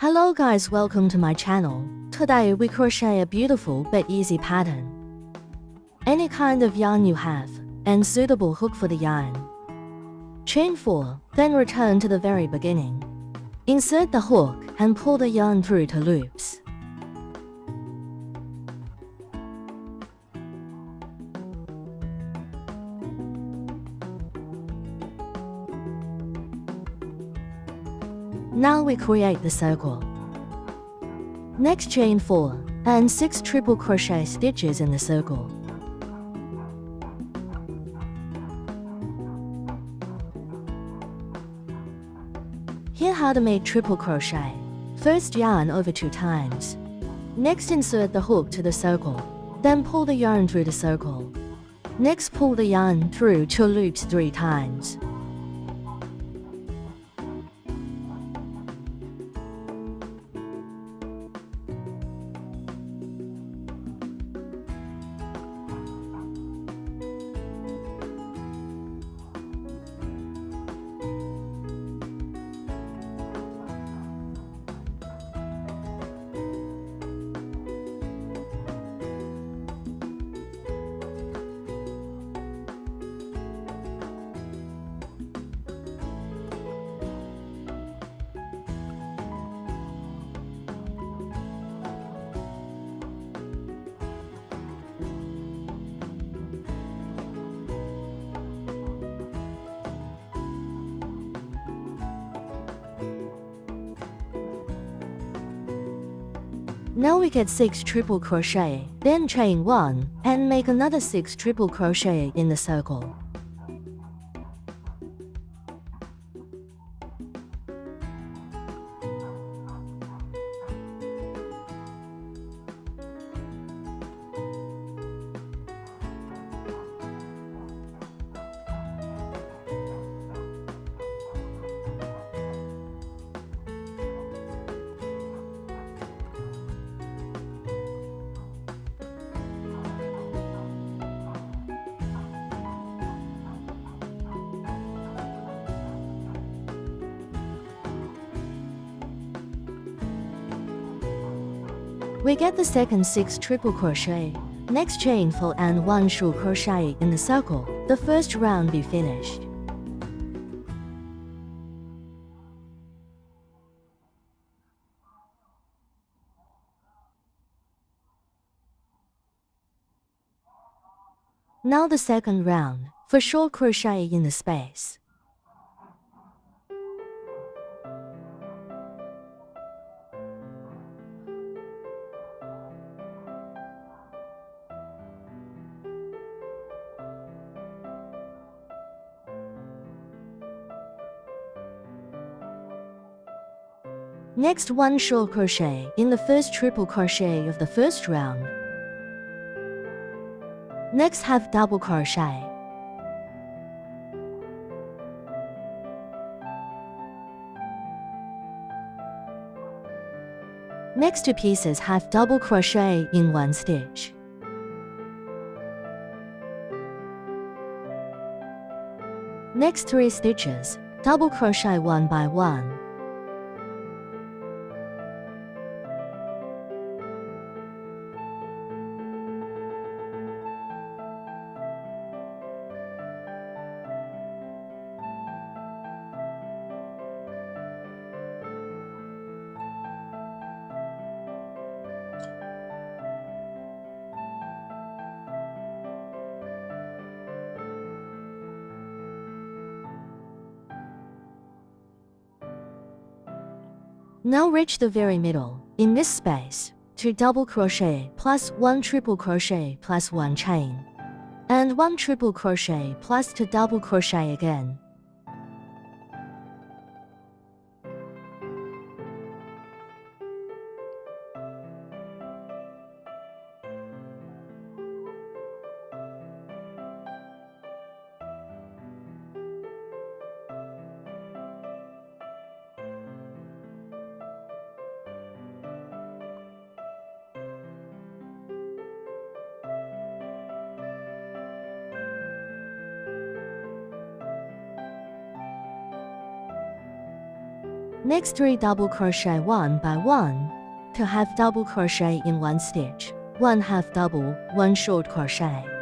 Hello guys, welcome to my channel. Today we crochet a beautiful but easy pattern. Any kind of yarn you have, and suitable hook for the yarn. Chain 4, then return to the very beginning. Insert the hook and pull the yarn through to loops. Now we create the circle. Next chain 4, and 6 triple crochet stitches in the circle. Here how to make triple crochet. First yarn over 2 times. Next insert the hook to the circle. Then pull the yarn through the circle. Next pull the yarn through 2 loops 3 times. Now we get 6 triple crochet, then chain 1, and make another 6 triple crochet in the circle. We get the second 6 triple crochet. Next chain 4 and 1 short crochet in the circle. The first round be finished. Now the second round, for short crochet in the space. Next 1 short crochet in the first triple crochet of the first round. Next half double crochet. Next 2 pieces half double crochet in 1 stitch. Next 3 stitches, double crochet 1 by 1. Now reach the very middle, in this space, 2 double crochet plus 1 triple crochet plus 1 chain, and 1 triple crochet plus 2 double crochet again. Next 3 double crochet 1 by 1 to half double crochet in 1 stitch, 1 half double, 1 short crochet.